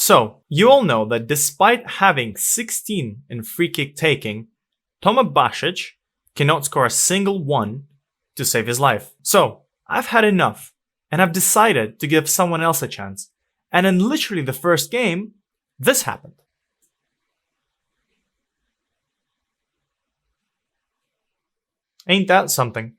So, you all know that despite having 16 in free kick taking, Toma Basic cannot score a single one to save his life. So, I've had enough, and I've decided to give someone else a chance. And in literally the first game, this happened. Ain't that something?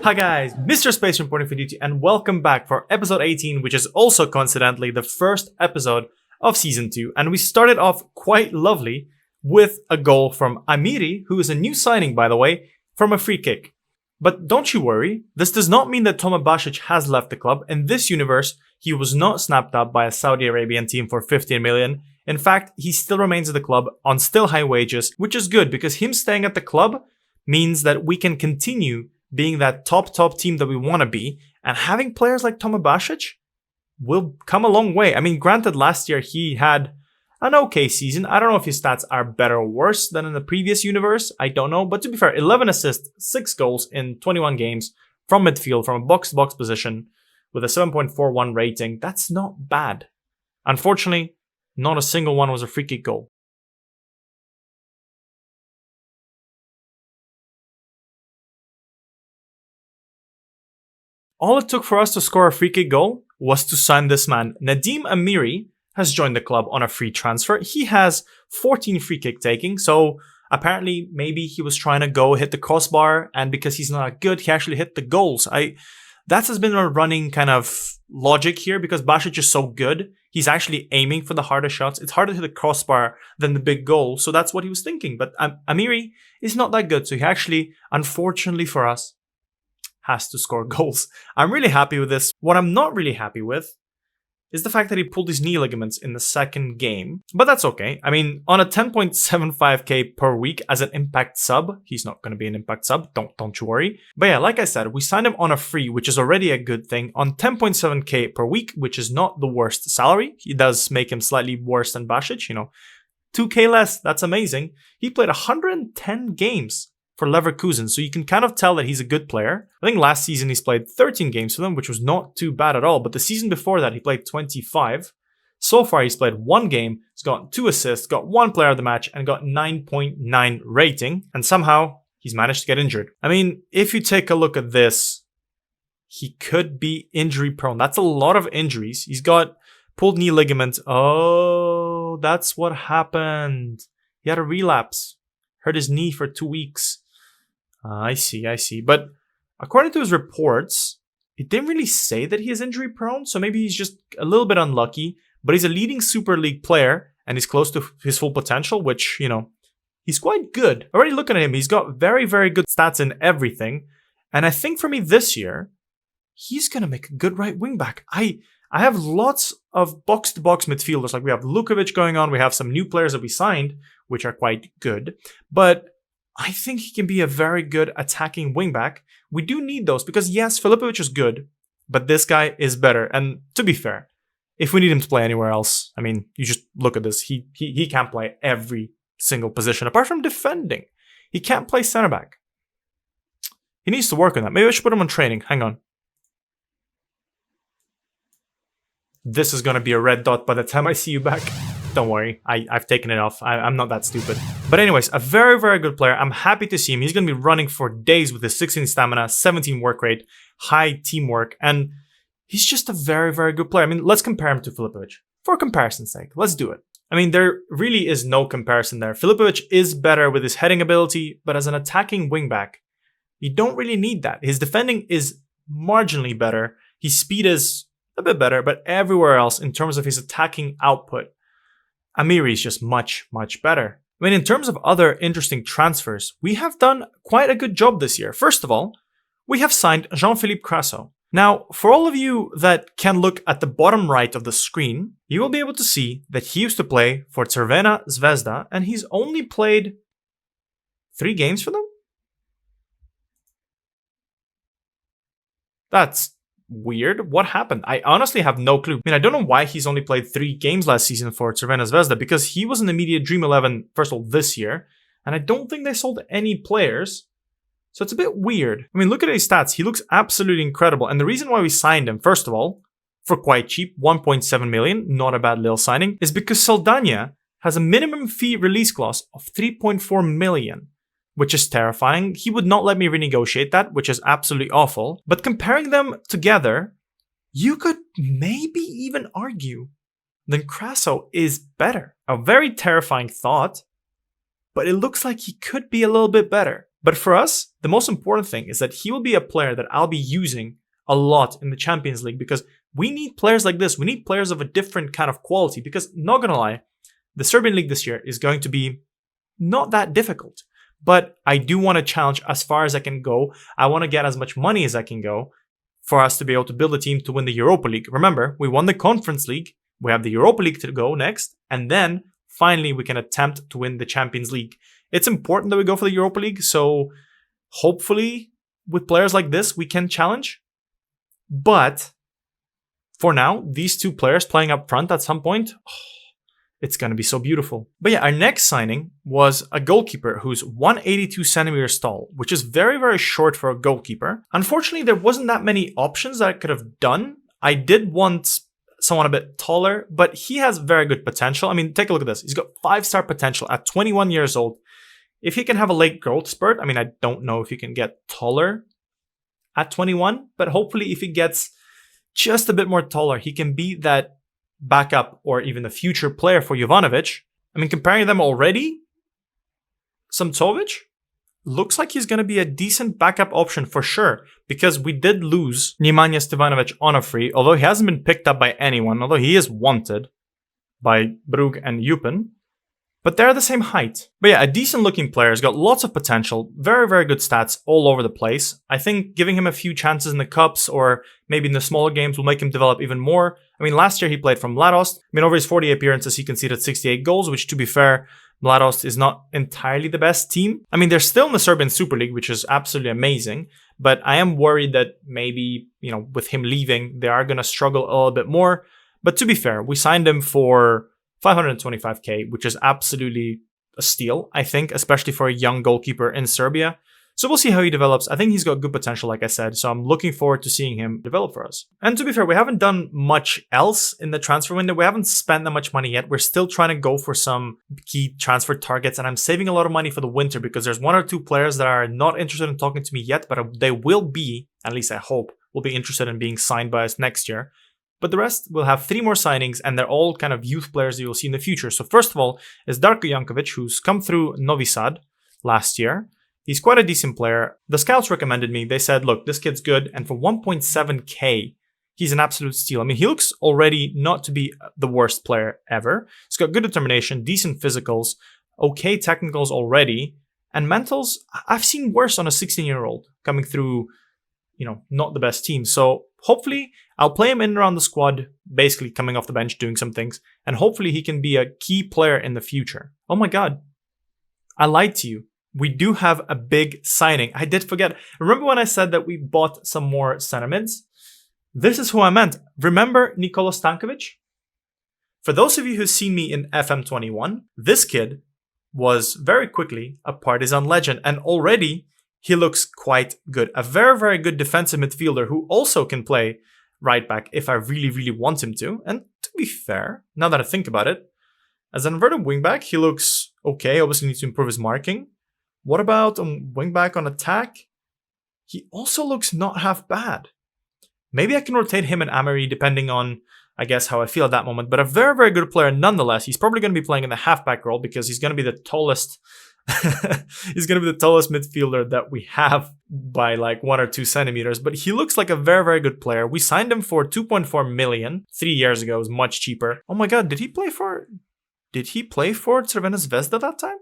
Hi guys, MrSpaceman reporting for duty, and welcome back for episode 18, which is also coincidentally the first episode of season 2. And we started off quite lovely with a goal from Amiri, who is a new signing, by the way, from a free kick. But don't you worry, this does not mean that Toma Basic has left the club. In this universe, he was not snapped up by a Saudi Arabian team for 15 million. In fact, he still remains at the club on still high wages, which is good because him staying at the club means that we can continue being that top team that we want to be, and having players like Toma Basic will come a long way. I mean, granted, last year he had an okay season. I don't know if his stats are better or worse than in the previous universe. I don't know. But to be fair, 11 assists, 6 goals in 21 games from midfield, from a box-to-box position with a 7.41 rating. That's not bad. Unfortunately, not a single one was a free kick goal. All it took for us to score a free kick goal was to sign this man. Nadim Amiri has joined the club on a free transfer. He has 14 free kick taking, so apparently maybe he was trying to go hit the crossbar, and because he's not good, he actually hit the goals. That has been a running kind of logic here, because Basic is so good, he's actually aiming for the harder shots. It's harder to hit the crossbar than the big goal, so that's what he was thinking. But Amiri is not that good, so he actually, unfortunately for us, has to score goals. I'm really happy with this. What I'm not really happy with is the fact that he pulled his knee ligaments in the second game. But that's okay. I mean, on a 10.75k per week as an impact sub, he's not going to be an impact sub, don't you worry. But yeah, like I said, we signed him on a free, which is already a good thing, on 10.7k per week, which is not the worst salary. He does make him slightly worse than Basic, 2k less, that's amazing. He played 110 games for Leverkusen, so you can kind of tell that he's a good player. I think last season he's played 13 games for them, which was not too bad at all, but the season before that he played 25. So far he's played 1 game, he's got 2 assists, got 1 player of the match, and got 9.9 rating, and somehow he's managed to get injured. I mean, if you take a look at this, he could be injury prone. That's a lot of injuries. He's got pulled knee ligament. Oh, that's what happened. He had a relapse, hurt his knee for 2 weeks. I see. But according to his reports, it didn't really say that he is injury prone, so maybe he's just a little bit unlucky, but he's a leading Super League player and he's close to his full potential, which, he's quite good. Already looking at him, he's got very, very good stats in everything. And I think for me this year, he's going to make a good right wing back. I have lots of box-to-box midfielders. Like we have Lukovic going on, we have some new players that we signed, which are quite good. But I think he can be a very good attacking wingback. We do need those because, yes, Filipovic is good, but this guy is better. And to be fair, if we need him to play anywhere else, I mean, you just look at this. He can't play every single position apart from defending. He can't play center back. He needs to work on that. Maybe I should put him on training. Hang on. This is going to be a red dot by the time I see you back. Don't worry, I've taken it off. I'm not that stupid. But anyways, a very, very good player. I'm happy to see him. He's going to be running for days with his 16 stamina, 17 work rate, high teamwork, and he's just a very, very good player. I mean, let's compare him to Filipovic. For comparison's sake, let's do it. I mean, there really is no comparison there. Filipovic is better with his heading ability, but as an attacking wingback, you don't really need that. His defending is marginally better. His speed is a bit better, but everywhere else, in terms of his attacking output, Amiri is just much, much better. I mean, in terms of other interesting transfers, we have done quite a good job this year. First of all, we have signed Jean-Philippe Crasso. Now, for all of you that can look at the bottom right of the screen, you will be able to see that he used to play for Crvena Zvezda, and he's only played 3 games for them? That's weird. What happened? I honestly have no clue. I mean, I don't know why he's only played 3 games last season for Crvena Zvezda, because he was in the immediate Dream 11, first of all, this year, and I don't think they sold any players. So it's a bit weird. I mean, look at his stats. He looks absolutely incredible. And the reason why we signed him, first of all, for quite cheap, 1.7 million, not a bad little signing, is because Saldania has a minimum fee release clause of 3.4 million, which is terrifying. He would not let me renegotiate that, which is absolutely awful. But comparing them together, you could maybe even argue that Kraso is better. A very terrifying thought, but it looks like he could be a little bit better. But for us, the most important thing is that he will be a player that I'll be using a lot in the Champions League, because we need players like this. We need players of a different kind of quality, because not gonna lie, the Serbian League this year is going to be not that difficult. But I do want to challenge as far as I can go. I want to get as much money as I can go for us to be able to build a team to win the Europa League. Remember, we won the Conference League. We have the Europa League to go next. And then finally we can attempt to win the Champions League. It's important that we go for the Europa League. So hopefully with players like this, we can challenge. But for now, these two players playing up front at some point, it's going to be so beautiful. But yeah, our next signing was a goalkeeper who's 182 centimeters tall, which is very, very short for a goalkeeper. Unfortunately, there wasn't that many options that I could have done. I did want someone a bit taller, but he has very good potential. I mean, take a look at this. He's got 5-star potential at 21 years old. If he can have a late growth spurt, I mean, I don't know if he can get taller at 21, but hopefully if he gets just a bit more taller, he can be that backup or even a future player for Jovanovic. I mean, comparing them already, Samcovic looks like he's going to be a decent backup option for sure, because we did lose Nemanja Stevanovic on a free, although he hasn't been picked up by anyone, although he is wanted by Brugge and Eupen. But they're the same height. But yeah, a decent looking player. He's got lots of potential, very, very good stats all over the place. I think giving him a few chances in the cups or maybe in the smaller games will make him develop even more. I mean, last year he played from Mladost. I mean, over his 40 appearances, he conceded 68 goals, which to be fair, Mladost is not entirely the best team. I mean, they're still in the Serbian Super League, which is absolutely amazing. But I am worried that maybe, you know, with him leaving, they are going to struggle a little bit more. But to be fair, we signed him for 525k, which is absolutely a steal, I think, especially for a young goalkeeper in Serbia. So we'll see how he develops. I think he's got good potential, like I said, so I'm looking forward to seeing him develop for us. And to be fair, we haven't done much else in the transfer window. We haven't spent that much money yet. We're still trying to go for some key transfer targets, and I'm saving a lot of money for the winter because there's 1 or 2 players that are not interested in talking to me yet, but they will be, at least I hope, will be interested in being signed by us next year. But the rest will have 3 more signings, and they're all kind of youth players that you'll see in the future. So first of all is Darko Jankovic, who's come through Novi Sad last year. He's quite a decent player. The scouts recommended me. They said, look, this kid's good. And for 1.7k, he's an absolute steal. I mean, he looks already not to be the worst player ever. He's got good determination, decent physicals, okay technicals already. And mentals, I've seen worse on a 16-year-old coming through, you know, not the best team. So hopefully I'll play him in and around the squad, basically coming off the bench, doing some things. And hopefully he can be a key player in the future. Oh my God, I lied to you. We do have a big signing. I did forget. Remember when I said that we bought some more center mids? This is who I meant. Remember Nikola Stankovic? For those of you who've seen me in FM21, this kid was very quickly a Partizan legend, and already he looks quite good. A very, very good defensive midfielder who also can play right back if I really, really want him to. And to be fair, now that I think about it, as an inverted wingback, he looks okay. Obviously needs to improve his marking. What about on wingback on attack? He also looks not half bad. Maybe I can rotate him and Amery depending on, I guess, how I feel at that moment. But a very, very good player nonetheless. He's probably going to be playing in the halfback role because he's going to be the tallest. He's going to be the tallest midfielder that we have by like 1 or 2 centimeters. But he looks like a very, very good player. We signed him for 2.4 million 3 years ago. It was much cheaper. Oh my God, did he play for Crvena Zvezda that time?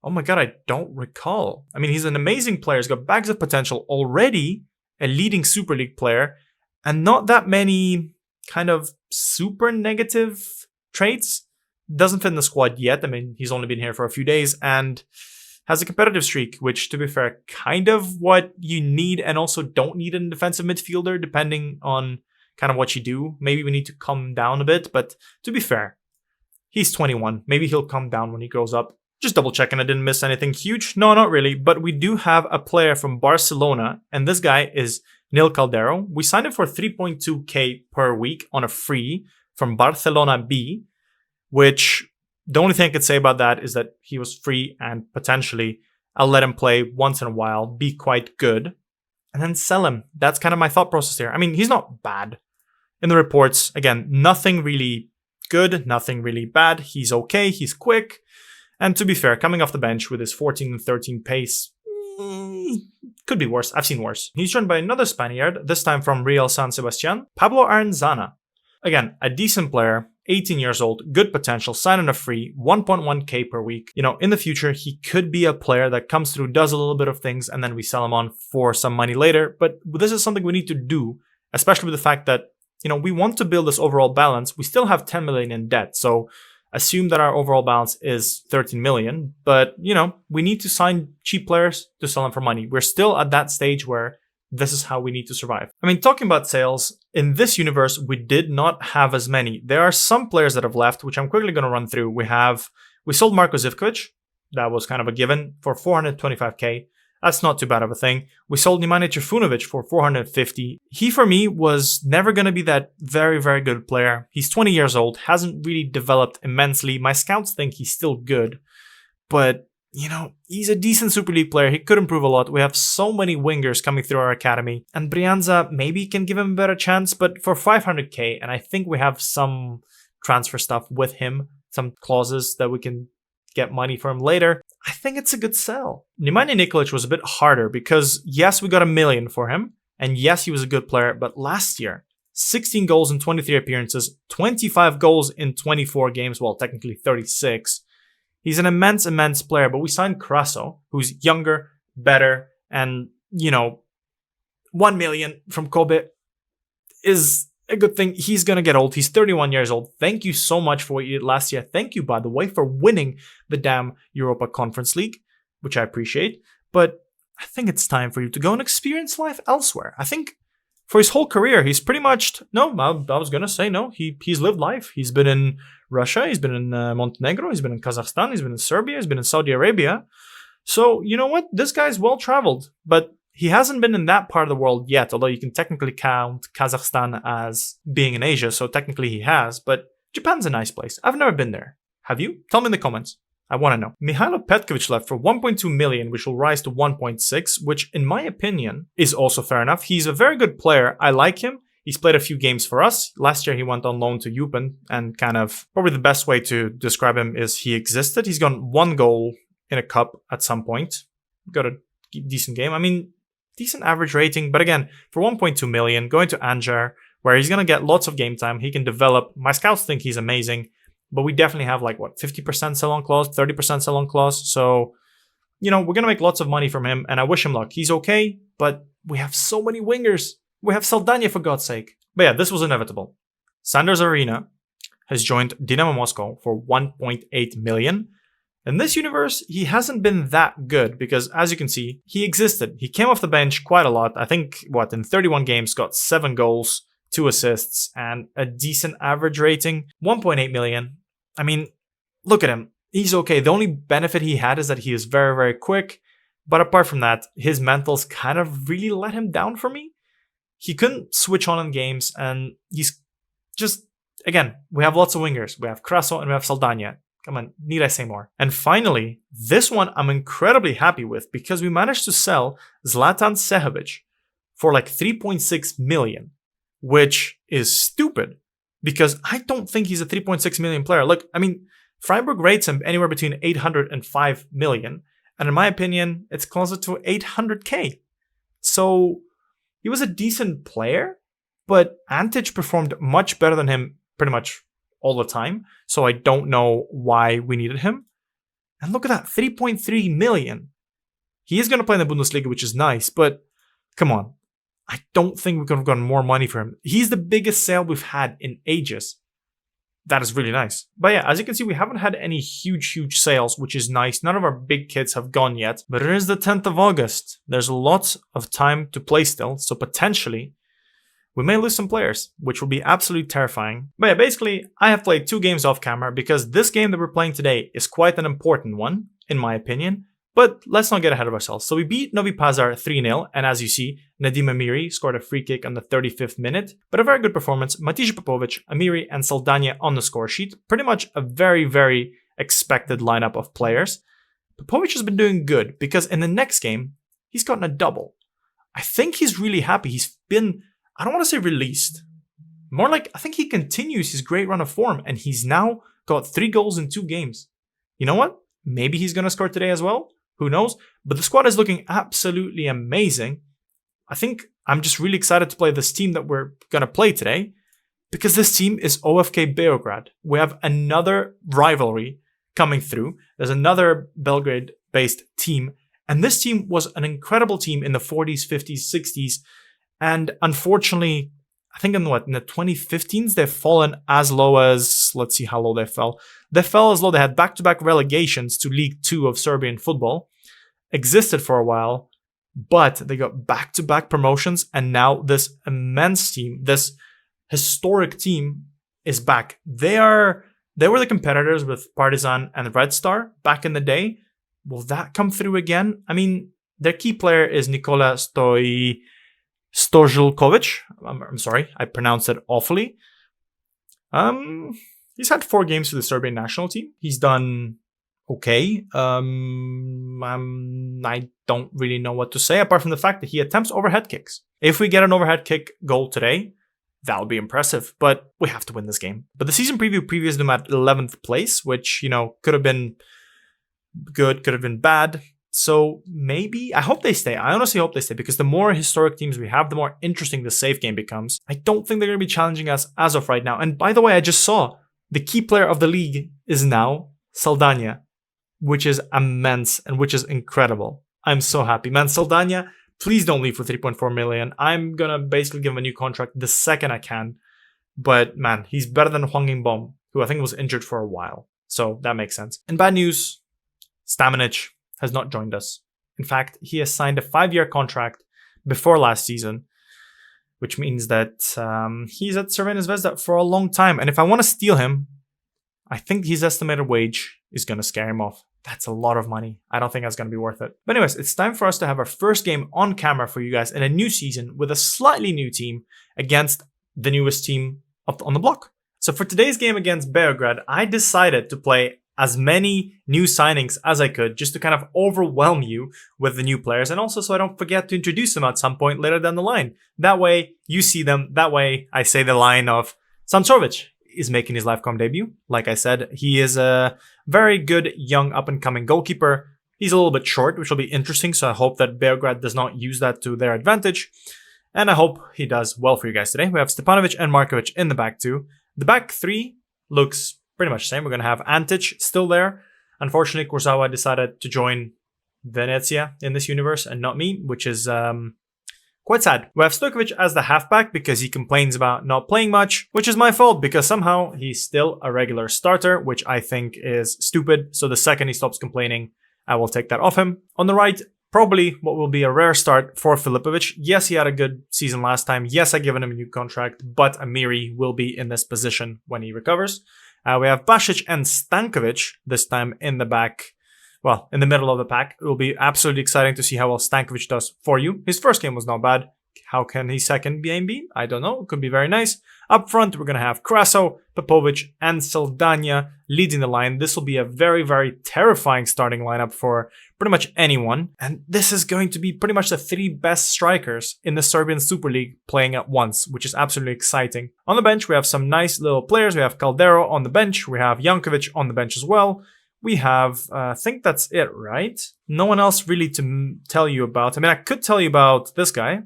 Oh my God, I don't recall. I mean, he's an amazing player. He's got bags of potential, already a leading Super League player, and not that many kind of super negative traits. Doesn't fit in the squad yet. I mean, he's only been here for a few days and has a competitive streak, which, to be fair, kind of what you need and also don't need in a defensive midfielder, depending on kind of what you do. Maybe we need to calm down a bit, but to be fair, he's 21. Maybe he'll calm down when he grows up. Just double checking I didn't miss anything huge. No, not really. But we do have a player from Barcelona, and this guy is Nil Caldero. We signed him for 3.2k per week on a free from Barcelona B, which the only thing I could say about that is that he was free and potentially I'll let him play once in a while, be quite good, and then sell him. That's kind of my thought process here. I mean, he's not bad. In the reports, again, nothing really good, nothing really bad. He's okay, he's quick. And to be fair, coming off the bench with his 14 and 13 pace, could be worse. I've seen worse. He's joined by another Spaniard, this time from Real San Sebastian, Pablo Arenzana. Again, a decent player, 18 years old, good potential, sign on a free, 1.1k per week. You know, in the future, he could be a player that comes through, does a little bit of things, and then we sell him on for some money later. But this is something we need to do, especially with the fact that, you know, we want to build this overall balance. We still have 10 million in debt, so assume that our overall balance is 13 million, but, you know, we need to sign cheap players to sell them for money. We're still at that stage where this is how we need to survive. I mean, talking about sales, in this universe, we did not have as many. There are some players that have left, which I'm quickly going to run through. We sold Marko Zivkovic. That was kind of a given for 425k. That's not too bad of a thing. We sold Nemanja Trifunovic for 450. He, for me, was never going to be that very, very good player. He's 20 years old, hasn't really developed immensely. My scouts think he's still good, but, you know, he's a decent Super League player. He could improve a lot. We have so many wingers coming through our academy, and Brianza maybe can give him a better chance, but for 500k, and I think we have some transfer stuff with him, some clauses that we can get money for him later, I think it's a good sell. Nemanja Nikolic was a bit harder because, yes, we got $1 million for him, and yes, he was a good player, but last year, 16 goals in 23 appearances, 25 goals in 24 games, well, technically 36. He's an immense player, but we signed Kraso, who's younger, better, and, you know, 1 million from Kobe is a good thing. He's going to get old. He's 31 years old. Thank you so much for what you did last year. Thank you, by the way, for winning the damn Europa Conference League, which I appreciate. But I think it's time for you to go and experience life elsewhere. I think for his whole career, he's pretty much... No, I was going to say no. He's lived life. He's been in Russia. He's been in Montenegro. He's been in Kazakhstan. He's been in Serbia. He's been in Saudi Arabia. So, you know what? This guy's well-traveled. But he hasn't been in that part of the world yet, although you can technically count Kazakhstan as being in Asia, so technically he has, but Japan's a nice place. I've never been there. Have you? Tell me in the comments. I want to know. Mihailo Petkovic left for 1.2 million, which will rise to 1.6, which in my opinion is also fair enough. He's a very good player. I like him. He's played a few games for us. Last year he went on loan to U18, and kind of probably the best way to describe him is he existed. He's got 1 goal in a cup at some point. Got a decent game. I mean, decent average rating, but again, for 1.2 million, going to Anjar, where he's going to get lots of game time, he can develop. My scouts think he's amazing, but we definitely have like, what, 50% sell-on clause, 30% sell-on clause, so, you know, we're going to make lots of money from him, and I wish him luck. He's okay, but we have so many wingers. We have Saldania, for God's sake. But yeah, this was inevitable. Sanders Arena has joined Dynamo Moscow for 1.8 million. In this universe, he hasn't been that good because, as you can see, he existed. He came off the bench quite a lot. I think, in 31 games, got 7 goals, 2 assists, and a decent average rating. 1.8 million. I mean, look at him. He's okay. The only benefit he had is that he is very, very quick. But apart from that, his mentals kind of really let him down for me. He couldn't switch on in games, and he's just, again, we have lots of wingers. We have Kraso and we have Saldania. Come on, need I say more? And finally, this one I'm incredibly happy with because we managed to sell Zlatan Sehovic for like 3.6 million, which is stupid because I don't think he's a 3.6 million player. Look, I mean, Freiburg rates him anywhere between 800 and 5 million. And in my opinion, it's closer to 800k. So he was a decent player, but Antic performed much better than him pretty much all the time, so I don't know why we needed him. And look at that, 3.3 million. He is going to play in the Bundesliga, which is nice, but come on. I don't think we could have gotten more money for him. He's the biggest sale we've had in ages. That is really nice. But yeah, as you can see, we haven't had any huge sales, which is nice. None of our big kids have gone yet, but it is the 10th of August. There's lots of time to play still, so potentially we may lose some players, which will be absolutely terrifying. But yeah, basically, I have played 2 games off camera because this game that we're playing today is quite an important one, in my opinion. But let's not get ahead of ourselves. So we beat Novi Pazar 3-0, and as you see, Nadim Amiri scored a free kick on the 35th minute. But a very good performance. Matija Popovic, Amiri, and Saldania on the score sheet. Pretty much a very, very expected lineup of players. Popovic has been doing good because in the next game, he's gotten a double. I think he's really happy. He's been, I don't want to say released. More like, I think he continues his great run of form, and he's now got 3 goals in 2 games. You know what? Maybe he's going to score today as well. Who knows? But the squad is looking absolutely amazing. I think I'm just really excited to play this team that we're going to play today because this team is OFK Beograd. We have another rivalry coming through. There's another Belgrade-based team, and this team was an incredible team in the 40s, 50s, 60s, and unfortunately, I think in the 2015s, they've fallen as low as, let's see how low they fell. They fell as low, they had back-to-back relegations to League 2 of Serbian football, existed for a while, but they got back-to-back promotions, and now this immense team, this historic team is back. They were the competitors with Partizan and Red Star back in the day. Will that come through again? I mean, their key player is Nikola Stojilkovic. I'm sorry, I pronounced it awfully. He's had 4 games for the Serbian national team. He's done okay. I don't really know what to say apart from the fact that he attempts overhead kicks. If we get an overhead kick goal today, that would be impressive, but we have to win this game. But the season preview previewed them at 11th place, which, could have been good, could have been bad. So maybe, I hope they stay. I honestly hope they stay because the more historic teams we have, the more interesting the safe game becomes. I don't think they're going to be challenging us as of right now. And by the way, I just saw the key player of the league is now Saldania, which is immense and which is incredible. I'm so happy. Man, Saldania, please don't leave for 3.4 million. I'm going to basically give him a new contract the second I can. But man, he's better than Hwang In-bom, who I think was injured for a while. So that makes sense. And bad news, Stamenic has not joined us. In fact, he has signed a 5-year contract before last season, which means that he's at Crvena Zvezda for a long time. And if I want to steal him, I think his estimated wage is going to scare him off. That's a lot of money. I don't think that's going to be worth it. But anyways, it's time for us to have our first game on camera for you guys in a new season with a slightly new team against the newest team on the block. So for today's game against Beograd, I decided to play as many new signings as I could just to kind of overwhelm you with the new players and also so I don't forget to introduce them at some point later down the line. That way you see them. That way I say the line of Samsorovic is making his LiveCom debut. Like I said, he is a very good young up-and-coming goalkeeper. He's a little bit short, which will be interesting, so I hope that Beograd does not use that to their advantage. And I hope he does well for you guys today. We have Stepanovic and Markovic in the back too. The back 3 looks pretty much the same. We're going to have Antic still there. Unfortunately, Kurzawa decided to join Venezia in this universe and not me, which is quite sad. We have Stojkovic as the halfback because he complains about not playing much, which is my fault because somehow he's still a regular starter, which I think is stupid. So the second he stops complaining, I will take that off him. On the right, probably what will be a rare start for Filipovic. Yes, he had a good season last time. Yes, I've given him a new contract, but Amiri will be in this position when he recovers. We have Basic and Stankovic this time in the back, well, in the middle of the pack. It will be absolutely exciting to see how well Stankovic does for you. His first game was not bad. How can his second game be? I don't know. It could be very nice. Up front, we're going to have Kraso, Popovic, and Saldania leading the line. This will be a very, very terrifying starting lineup for pretty much anyone. And this is going to be pretty much the 3 best strikers in the Serbian Super League playing at once, which is absolutely exciting. On the bench, we have some nice little players. We have Caldero on the bench. We have Jankovic on the bench as well. We have, I think that's it, right? No one else really to tell you about. I mean, I could tell you about this guy,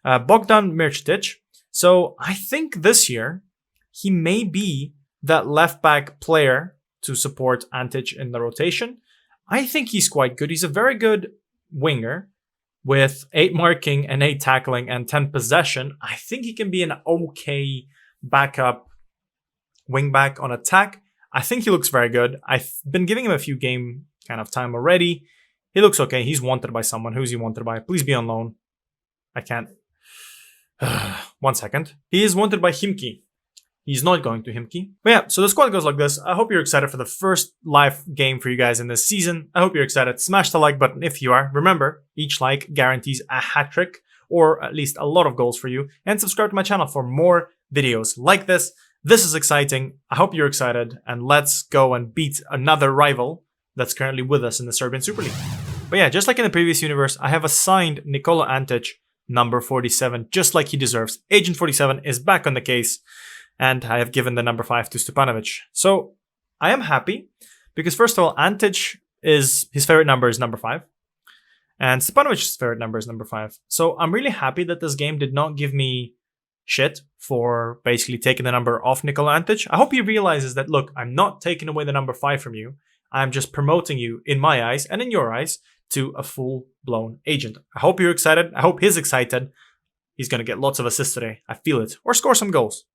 Bogdan Mircetic. So I think this year he may be that left back player to support Antic in the rotation. I think he's quite good. He's a very good winger with 8 marking and 8 tackling and 10 possession. I think he can be an okay backup wing back on attack. I think he looks very good. I've been giving him a few game kind of time already. He looks okay. He's wanted by someone. Who's he wanted by? Please be on loan. I can't. 1 second. He is wanted by Himki. He's not going to Himki. But yeah, so the squad goes like this. I hope you're excited for the first live game for you guys in this season. I hope you're excited. Smash the like button if you are. Remember, each like guarantees a hat trick, or at least a lot of goals for you. And subscribe to my channel for more videos like this. This is exciting. I hope you're excited. And let's go and beat another rival that's currently with us in the Serbian Super League. But yeah, just like in the previous universe, I have assigned Nikola Antic number 47, just like he deserves. Agent 47 is back on the case. And I have given the number 5 to Stepanovic. So I am happy because, first of all, Antic his favorite number is number 5. And Stepanovic's favorite number is number 5. So I'm really happy that this game did not give me shit for basically taking the number off Nikola Antic. I hope he realizes that, look, I'm not taking away the number 5 from you. I'm just promoting you, in my eyes and in your eyes, to a full-blown agent. I hope you're excited. I hope he's excited. He's going to get lots of assists today. I feel it. Or score some goals.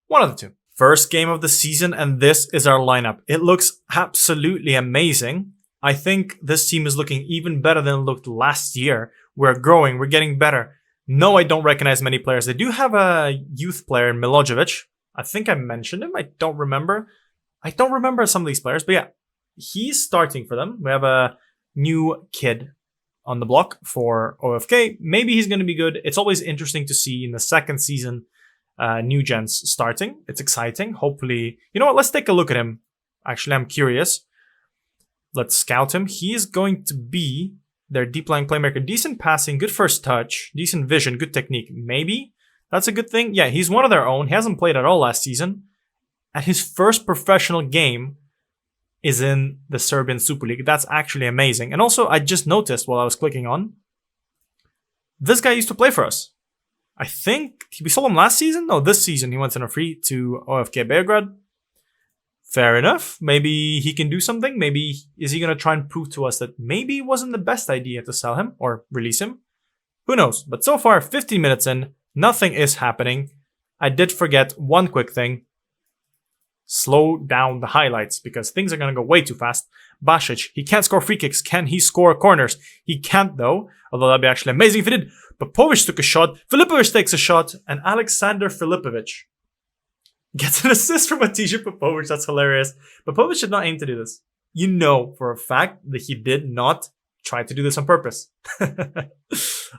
One of the two. First game of the season, and this is our lineup. It looks absolutely amazing. I think this team is looking even better than it looked last year. We're growing, we're getting better. No, I don't recognize many players. They do have a youth player in Milojevic. I think I mentioned him. I don't remember. I don't remember some of these players, but yeah, he's starting for them. We have a new kid on the block for OFK. Maybe he's going to be good. It's always interesting to see in the second season new gens starting. It's exciting. Hopefully, you know what? Let's take a look at him. Actually, I'm curious. Let's scout him. He is going to be their deep line playmaker. Decent passing, good first touch, decent vision, good technique. Maybe that's a good thing. Yeah, he's one of their own. He hasn't played at all last season. And his first professional game is in the Serbian Super League. That's actually amazing. And also, I just noticed while I was clicking on, this guy used to play for us. I think we saw him last season. No, this season he went on a free to OFK Belgrade. Fair enough. Maybe he can do something. Maybe is he going to try and prove to us that maybe it wasn't the best idea to sell him or release him? Who knows? But so far, 15 minutes in, nothing is happening. I did forget one quick thing. Slow down the highlights because things are going to go way too fast. Basic, he can't score free kicks. Can he score corners? He can't though. Although that'd be actually amazing if he did. Popovic took a shot. Filipovic takes a shot. And Alexander Filipovic gets an assist from Matija Popovic. That's hilarious. Popovic did not aim to do this. You know for a fact that he did not try to do this on purpose.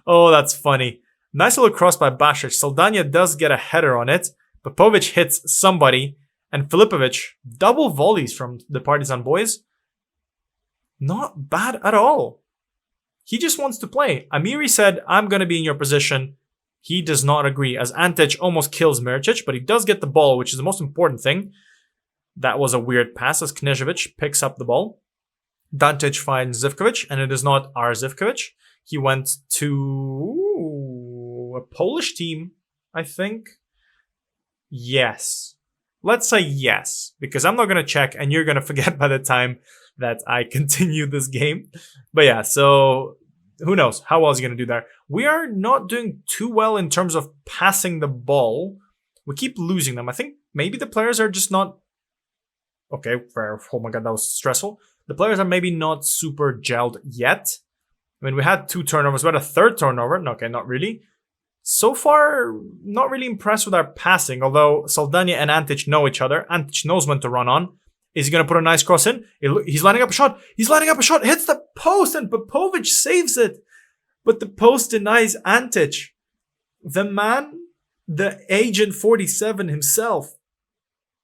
Oh, that's funny. Nice little cross by Basic. Saldania does get a header on it. Popovic hits somebody. And Filipovic, double volleys from the Partizan boys. Not bad at all. He just wants to play. Amiri said, I'm going to be in your position. He does not agree, as Antic almost kills Miricic, but he does get the ball, which is the most important thing. That was a weird pass as Knežević picks up the ball. Dantic finds Zivkovic, and it is not our Zivkovic. He went to a Polish team, I think. Yes. Let's say yes, because I'm not going to check, and you're going to forget by the time that I continue this game. But yeah, so who knows how well is he going to do there. We are not doing too well in terms of passing the ball. We keep losing them. I think maybe the players are just not... Okay, fair. Oh my god, that was stressful. The players are maybe not super gelled yet. I mean, we had 2 turnovers. We had a 3rd turnover. No, okay, not really. So far, not really impressed with our passing, although Saldania and Antic know each other. Antic knows when to run on. Is he going to put a nice cross in? He's lining up a shot. He's lining up a shot. Hits the post and Popovic saves it. But the post denies Antic. The man, the Agent 47 himself,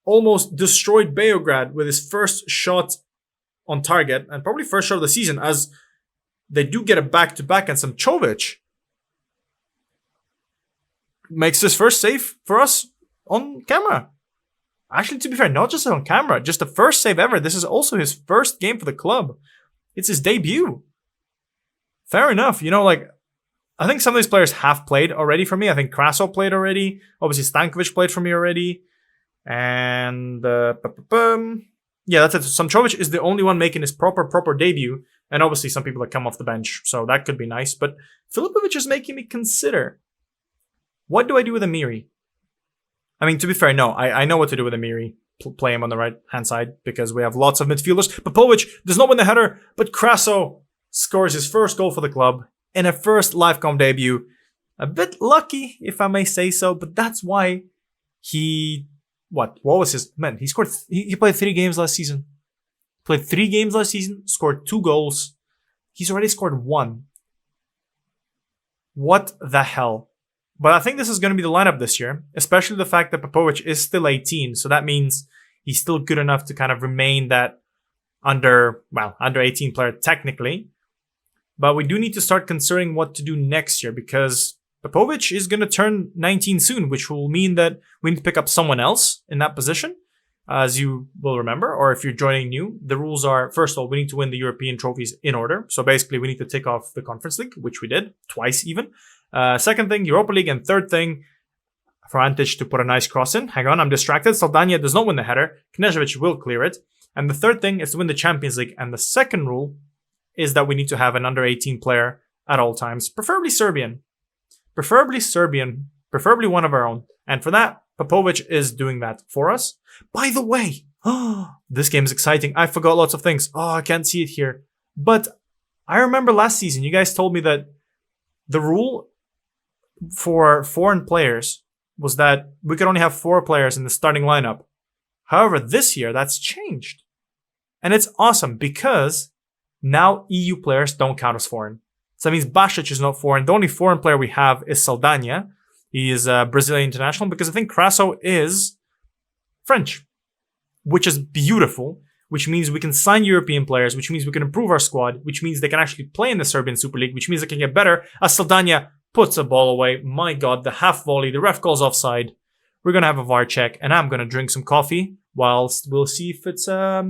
almost destroyed Beograd with his first shot on target. And probably first shot of the season, as they do get a back-to-back and some Čović makes his first save for us on camera. Actually, to be fair, not just on camera, just the first save ever. This is also his first game for the club. It's his debut. Fair enough. You know, like, I think some of these players have played already for me. I think Kraso played already. Obviously, Stankovic played for me already. And, yeah, that's it. Samčović is the only one making his proper debut. And obviously, some people that come off the bench. So that could be nice. But Filipovic is making me consider, what do I do with Amiri? I mean, to be fair, no. I know what to do with Amiri. Play him on the right-hand side because we have lots of midfielders. Popovic does not win the header, but Kraso scores his first goal for the club in a first live com debut. A bit lucky, if I may say so, but that's why he... What was his... Man, he scored... He played 3 games last season. Played 3 games last season, scored 2 goals. He's already scored 1. What the hell? But I think this is going to be the lineup this year, especially the fact that Popovic is still 18, so that means he's still good enough to kind of remain that under 18 player technically. But we do need to start considering what to do next year, because Popovic is going to turn 19 soon, which will mean that we need to pick up someone else in that position, as you will remember, or if you're joining new. The rules are, first of all, we need to win the European trophies in order. So basically, we need to tick off the Conference League, which we did, twice even. Second thing, Europa League, and third thing, for Antic to put a nice cross in. Hang on, I'm distracted. Saldania does not win the header. Knežević will clear it. And the third thing is to win the Champions League. And the second rule is that we need to have an under 18 player at all times, preferably Serbian. Preferably one of our own. And for that, Popovic is doing that for us. By the way, this game is exciting. I forgot lots of things. I can't see it here. But I remember last season, you guys told me that the rule for foreign players was that we could only have 4 players in the starting lineup. However, this year, that's changed. And it's awesome because now EU players don't count as foreign. So that means Basic is not foreign. The only foreign player we have is Saldania. He is a Brazilian international because I think Crasso is French, which is beautiful, which means we can sign European players, which means we can improve our squad, which means they can actually play in the Serbian Super League, which means they can get better as Saldania puts a ball away. My God, the half volley, the ref calls offside. We're going to have a VAR check, and I'm going to drink some coffee whilst we'll see if it's a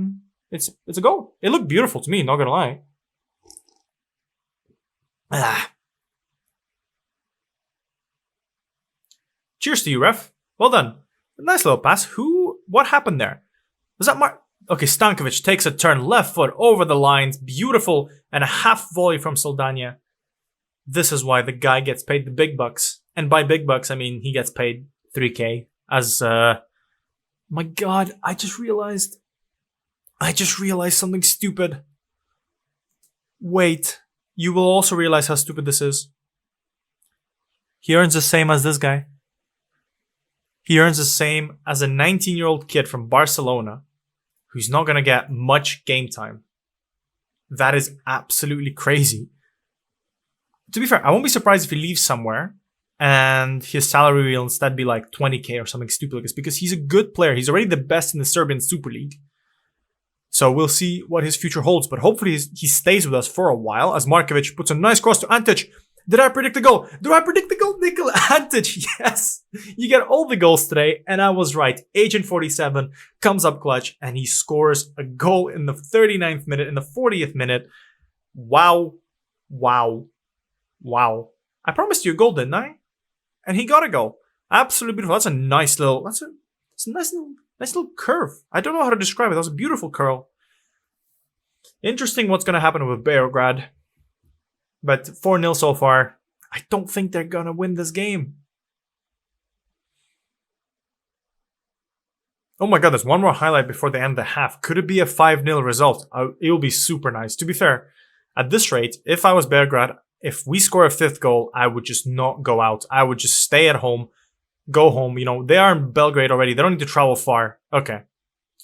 goal. It looked beautiful to me, not going to lie. Cheers to you, ref. Well done. Nice little pass. What happened there? Was that Okay, Stankovic takes a turn, left foot over the lines. Beautiful. And a half volley from Saldania. This is why the guy gets paid the big bucks. And by big bucks, I mean he gets paid 3K as, my God, I just realized something stupid. Wait, you will also realize how stupid this is. He earns the same as this guy. He earns the same as a 19-year-old kid from Barcelona who's not going to get much game time. That is absolutely crazy. To be fair, I won't be surprised if he leaves somewhere and his salary will instead be like 20K or something stupid like this, because he's a good player. He's already the best in the Serbian Super League. So we'll see what his future holds, but hopefully he stays with us for a while as Markovic puts a nice cross to Antic. Did I predict the goal? Do I predict the goal? Nikola Antic, yes! You get all the goals today, and I was right. Agent 47 comes up clutch, and he scores a goal in the 39th minute, in the 40th minute. Wow. Wow. Wow. I promised you a goal, didn't I? And he got a goal. Absolutely beautiful. That's a nice little... It's a nice little curve. I don't know how to describe it. That was a beautiful curl. Interesting what's going to happen with Belgrade. But 4-0 so far. I don't think they're going to win this game. Oh my God, there's one more highlight before the end of the half. Could it be a 5-0 result? It will be super nice. To be fair, at this rate, if I was Belgrade, if we score a 5th goal, I would just not go out. I would just stay at home, go home. You know, they are in Belgrade already. They don't need to travel far. Okay.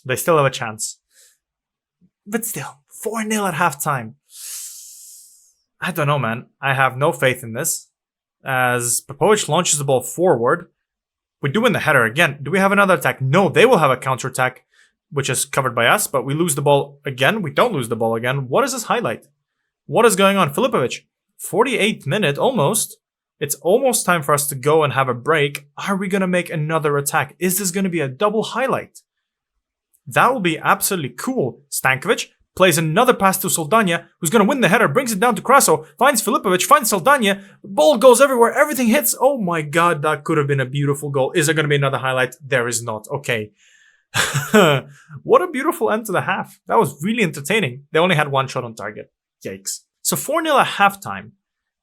They still have a chance. But still, 4-0 at halftime. I don't know, man. I have no faith in this. As Popovic launches the ball forward. We do win the header again. Do we have another attack? No, they will have a counter-attack, which is covered by us, but we lose the ball again. We don't lose the ball again. What is this highlight? What is going on? Filipovic, 48th minute, almost. It's almost time for us to go and have a break. Are we going to make another attack? Is this going to be a double highlight? That will be absolutely cool. Stankovic plays another pass to Saldania, who's going to win the header, brings it down to Crasso, finds Filipovic, finds Saldania, ball goes everywhere, everything hits. Oh my God, that could have been a beautiful goal. Is there going to be another highlight? There is not. Okay. What a beautiful end to the half. That was really entertaining. They only had one shot on target. Yikes. So 4-0 at halftime,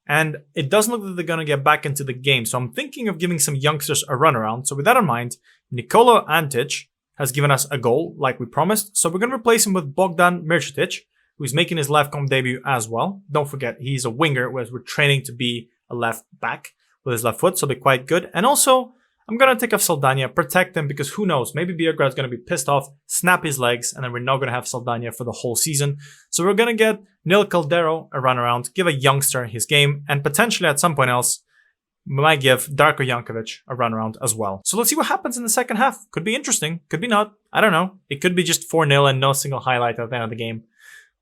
and it doesn't look like they're going to get back into the game. So I'm thinking of giving some youngsters a run around. So with that in mind, Nikola Antic has given us a goal, like we promised. So we're going to replace him with Bogdan Mircetic, who's making his left-com debut as well. Don't forget, he's a winger, whereas we're training to be a left back. with his left foot, so it'll be quite good. And also, I'm going to take off Saldania, protect him, because who knows, maybe Belgrade's going to be pissed off, snap his legs, and then we're not going to have Saldania for the whole season. So we're going to get Nil Caldero a run around, give a youngster his game, and potentially at some point else, we might give Darko Jankovic a run around as well. So let's see what happens in the second half. Could be interesting, could be not. I don't know. It could be just 4-0 and no single highlight at the end of the game.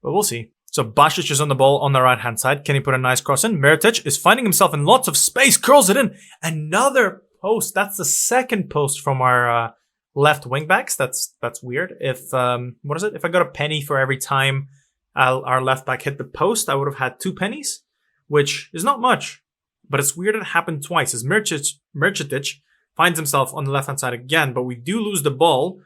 But we'll see. So Basic is on the ball on the right-hand side. Can he put a nice cross in? Miritic is finding himself in lots of space, curls it in. Another post. That's the second post from our left wing backs. That's weird. If what is it? If I got a penny for every time our left back hit the post, I would have had 2 pennies, which is not much. But it's weird it happened twice, as Mircitic finds himself on the left-hand side again, but we do lose the ball,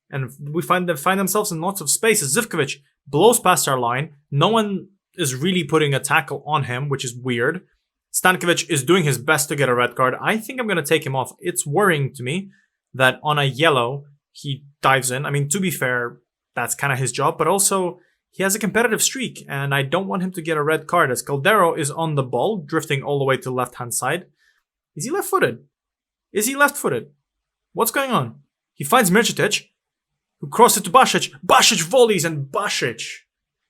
and we find themselves in lots of spaces. Zivkovic blows past our line. No one is really putting a tackle on him, which is weird. Stankovic is doing his best to get a red card. I think I'm going to take him off. It's worrying to me that on a yellow, he dives in. I mean, to be fair, that's kind of his job, but also he has a competitive streak, and I don't want him to get a red card as Caldero is on the ball, drifting all the way to the left-hand side. Is he left-footed? Is he left-footed? What's going on? He finds Mircitic, who crosses it to Basic. Basic volleys, and Basic.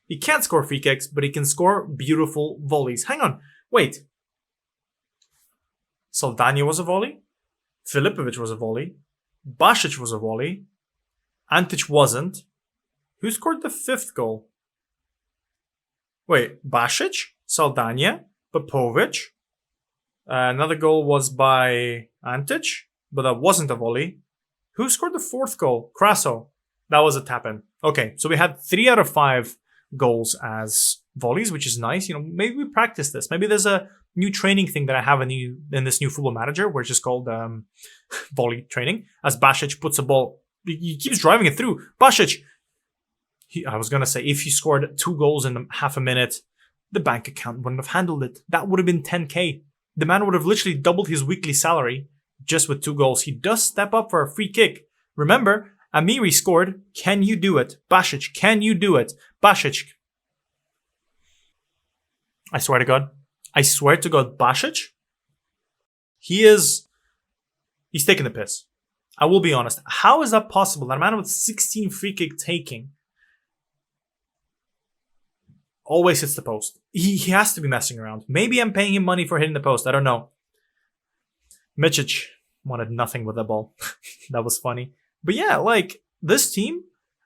He can't score free kicks, but he can score beautiful volleys. Hang on. Wait. Saldania was a volley. Filipovic was a volley. Basic was a volley. Antic wasn't. Who scored the 5th goal? Wait, Basic, Saldania, Popovic. Another goal was by Antic, but that wasn't a volley. Who scored the 4th goal? Kraso. That was a tap-in. Okay, so we had 3 out of 5 goals as volleys, which is nice. You know, maybe we practice this. Maybe there's a new training thing that I have in this new Football Manager, which is called volley training. As Basic puts a ball, he keeps driving it through. Basic. I was going to say, if he scored 2 goals in half a minute, the bank account wouldn't have handled it. That would have been 10k. The man would have literally doubled his weekly salary just with 2 goals. He does step up for a free kick. Remember, Amiri scored. Can you do it? Basic, can you do it? Basic. I swear to God. I swear to God, Basic. He's taking the piss. I will be honest. How is that possible? That man with 16 free kick taking always hits the post. He has to be messing around. Maybe I'm paying him money for hitting the post. I don't know. Micic wanted nothing with the ball. That was funny. But yeah, like, this team,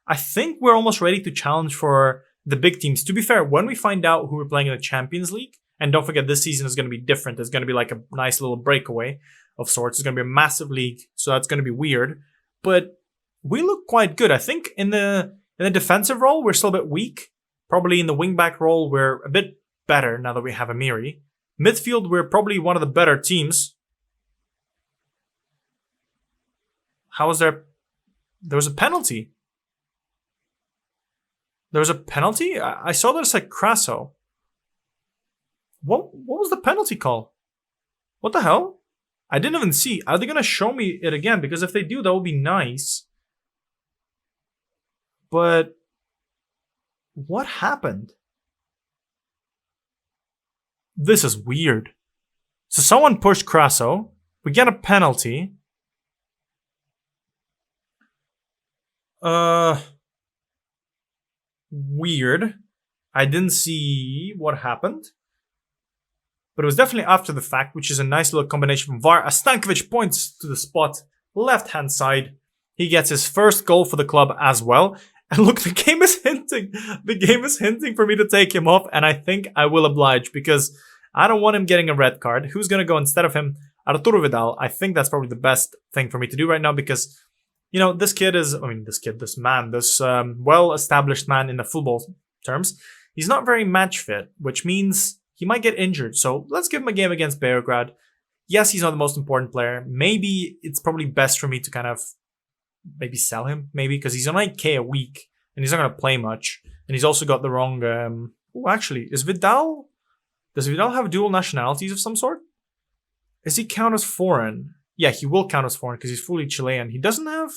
I think we're almost ready to challenge for the big teams. To be fair, when we find out who we're playing in the Champions League, and don't forget this season is going to be different. It's going to be like a nice little breakaway of sorts. It's going to be a massive league, so that's going to be weird. But we look quite good. I think in the defensive role, we're still a bit weak. Probably in the wingback role, we're a bit better now that we have Amiri. Midfield, we're probably one of the better teams. How was there? There was a penalty. There was a penalty? I saw there's like Kraso. What was the penalty call? What the hell? I didn't even see. Are they going to show me it again? Because if they do, that would be nice. But what happened? This is weird. So someone pushed Kraso. We get a penalty. Weird. I didn't see what happened. But it was definitely after the fact, which is a nice little combination from VAR. Stankovic points to the spot, left-hand side. He gets his first goal for the club as well. And look, the game is hinting. The game is hinting for me to take him off, and I think I will oblige because I don't want him getting a red card. Who's going to go instead of him? Arturo Vidal. I think that's probably the best thing for me to do right now because, you know, this well-established man in the football terms, he's not very match fit, which means he might get injured. So let's give him a game against Belgrade. Yes, he's not the most important player. Maybe it's probably best for me to kind of maybe sell him, maybe, because he's on 8k a week and he's not going to play much. And he's also got the wrong... actually, does Vidal have dual nationalities of some sort? Does he count as foreign? Yeah, he will count as foreign because he's fully Chilean. He doesn't have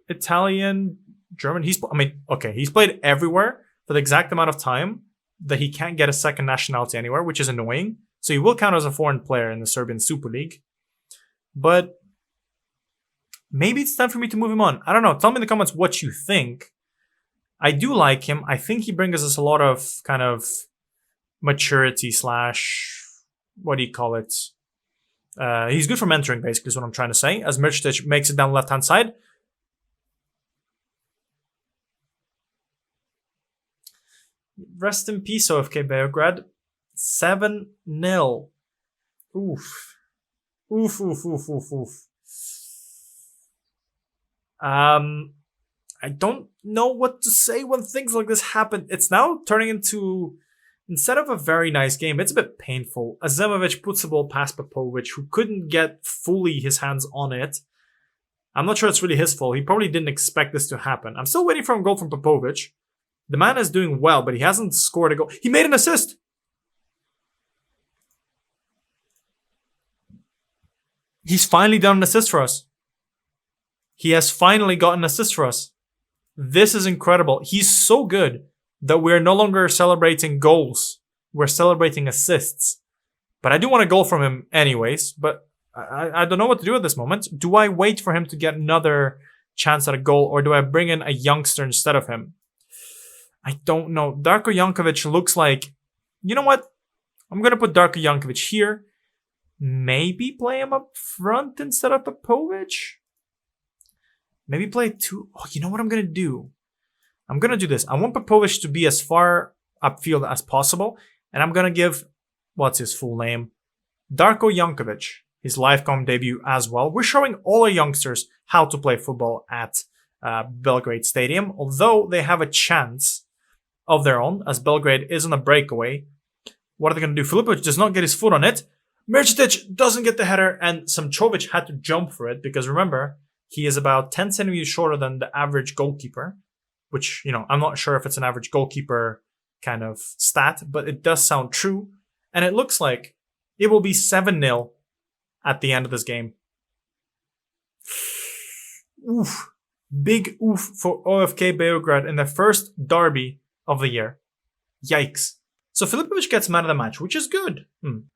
Italian, German. He's played everywhere for the exact amount of time that he can't get a second nationality anywhere, which is annoying. So he will count as a foreign player in the Serbian Super League. But maybe it's time for me to move him on. I don't know. Tell me in the comments what you think. I do like him. I think he brings us a lot of kind of maturity slash, what do you call it? He's good for mentoring, basically, is what I'm trying to say. As Mirčić makes it down the left-hand side. Rest in peace, OFK Beograd. 7-0. Oof. Oof, oof, oof, oof, oof. I don't know what to say when things like this happen. It's now turning into, instead of a very nice game, it's a bit painful. Azemovic puts the ball past Popovic, who couldn't get fully his hands on it. I'm not sure it's really his fault. He probably didn't expect this to happen. I'm still waiting for a goal from Popovic. The man is doing well, but he hasn't scored a goal. He made an assist! He's finally done an assist for us. He has finally gotten an assist for us. This is incredible. He's so good that we're no longer celebrating goals. We're celebrating assists. But I do want a goal from him anyways. But I don't know what to do at this moment. Do I wait for him to get another chance at a goal, or do I bring in a youngster instead of him? I don't know. Darko Jankovic looks like... You know what? I'm going to put Darko Jankovic here. Maybe play him up front instead of Popovic? Maybe play two. Oh, you know what I'm going to do? I'm going to do this. I want Popovic to be as far upfield as possible. And I'm going to give, what's his full name? Darko Jankovic, his live com debut as well. We're showing all our youngsters how to play football at Belgrade Stadium. Although they have a chance of their own, as Belgrade is on a breakaway. What are they going to do? Filipovic does not get his foot on it. Mirčić doesn't get the header, and Samčović had to jump for it, because remember, he is about 10 centimeters shorter than the average goalkeeper, which, you know, I'm not sure if it's an average goalkeeper kind of stat, but it does sound true. And it looks like it will be 7-0 at the end of this game. Oof. Big oof for OFK Beograd in their first derby of the year. Yikes. So Filipovic gets man of the match, which is good.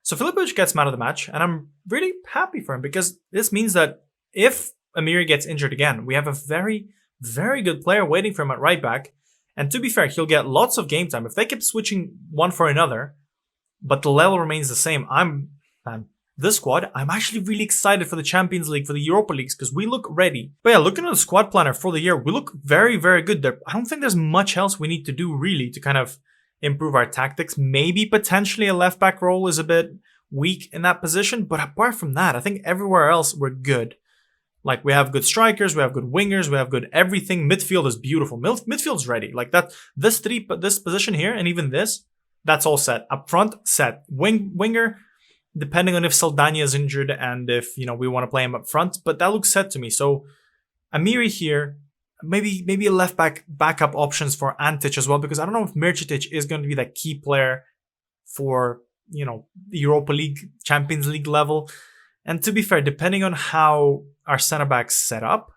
So Filipovic gets man of the match, and I'm really happy for him, because this means that if Amiri gets injured again, we have a very, very good player waiting for him at right back. And to be fair, he'll get lots of game time. If they keep switching one for another, but the level remains the same, this squad, I'm actually really excited for the Champions League, for the Europa Leagues, because we look ready. But yeah, looking at the squad planner for the year, we look very, very good there. I don't think there's much else we need to do, really, to kind of improve our tactics. Maybe potentially a left back role is a bit weak in that position, but apart from that, I think everywhere else we're good. Like, we have good strikers, we have good wingers, we have good everything. Midfield is beautiful. Midfield's ready. Like that, this position here, and even this, that's all set. Up front, set. Winger, depending on if Saldania is injured and if, you know, we want to play him up front, but that looks set to me. So Amiri here, maybe a left back backup options for Antic as well, because I don't know if Mirčić is going to be that key player for, you know, the Europa League, Champions League level. And to be fair, depending on how our centre backs set up,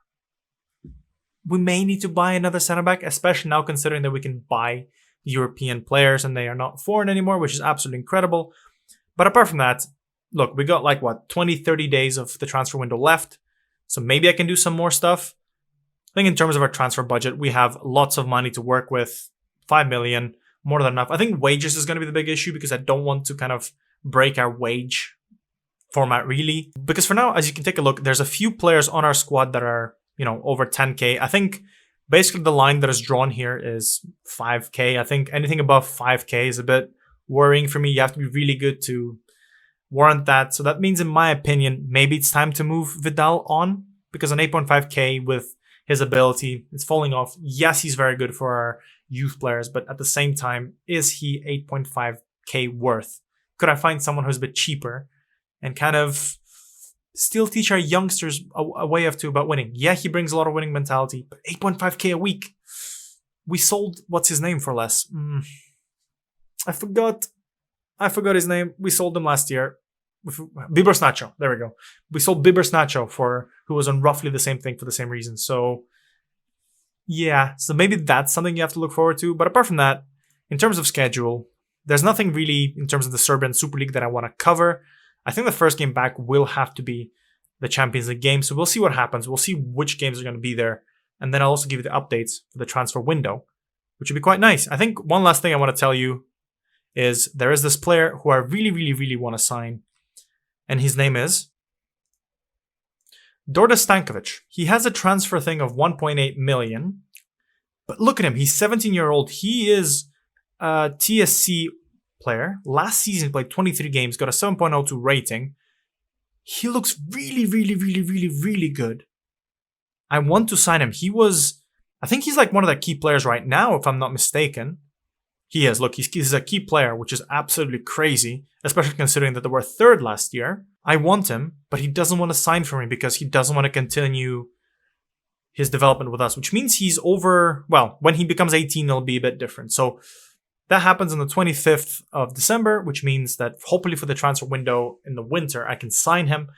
we may need to buy another centre back, especially now considering that we can buy European players and they are not foreign anymore, which is absolutely incredible. But apart from that, look, we got like what, 20, 30 days of the transfer window left. So maybe I can do some more stuff. I think in terms of our transfer budget, we have lots of money to work with. 5 million, more than enough. I think wages is going to be the big issue, because I don't want to kind of break our wage format really. Because for now, as you can take a look, there's a few players on our squad that are, you know, over 10k. I think basically the line that is drawn here is 5k. I think anything above 5k is a bit worrying for me. You have to be really good to warrant that. So that means, in my opinion, maybe it's time to move Vidal on, because an 8.5k with his ability, it's falling off. Yes, he's very good for our youth players, but at the same time, is he 8.5k worth? Could I find someone who's a bit cheaper and kind of still teach our youngsters a way of two about winning? Yeah, he brings a lot of winning mentality, but 8.5k a week. We sold, what's his name for less? I forgot his name. We sold him last year. Bibers Nacho. There we go. We sold Bibers Nacho for, who was on roughly the same thing for the same reason. So yeah, so maybe that's something you have to look forward to. But apart from that, in terms of schedule, there's nothing really in terms of the Serbian Super League that I want to cover. I think the first game back will have to be the Champions League game. So we'll see what happens. We'll see which games are going to be there. And then I'll also give you the updates for the transfer window, which would be quite nice. I think one last thing I want to tell you is there is this player who I really, really, really want to sign. And his name is Dorda Stankovic. He has a transfer thing of 1.8 million. But look at him. He's 17-year-old. He is a TSC player. Last season played 23 games, got a 7.02 rating. He looks really, really, really, really, really good. I want to sign him. I think he's like one of the key players right now, if I'm not mistaken. He is. Look, he's a key player, which is absolutely crazy, especially considering that they were third last year. I want him, but he doesn't want to sign for me because he doesn't want to continue his development with us, which means he's over, well, when he becomes 18, it'll be a bit different. So that happens on the 25th of December, which means that hopefully for the transfer window in the winter, I can sign him.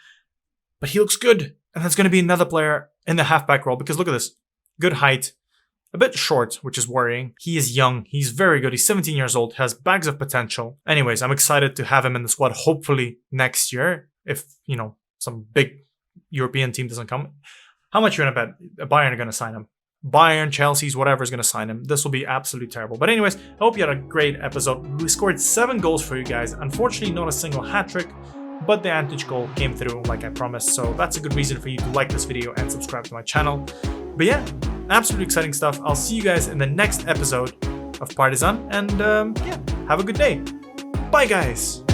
But he looks good. And that's going to be another player in the halfback role because look at this. Good height. A bit short, which is worrying. He is young. He's very good. He's 17 years old. Has bags of potential. Anyways, I'm excited to have him in the squad hopefully next year if, some big European team doesn't come. How much you're going to bet Bayern are going to sign him? Bayern, Chelsea's, whatever is going to sign him. This will be absolutely terrible. But anyways, I hope you had a great episode. We scored 7 goals for you guys. Unfortunately, not a single hat-trick, but the Antic goal came through like I promised. So that's a good reason for you to like this video and subscribe to my channel. But yeah, absolutely exciting stuff. I'll see you guys in the next episode of Partizan. And yeah, have a good day. Bye, guys.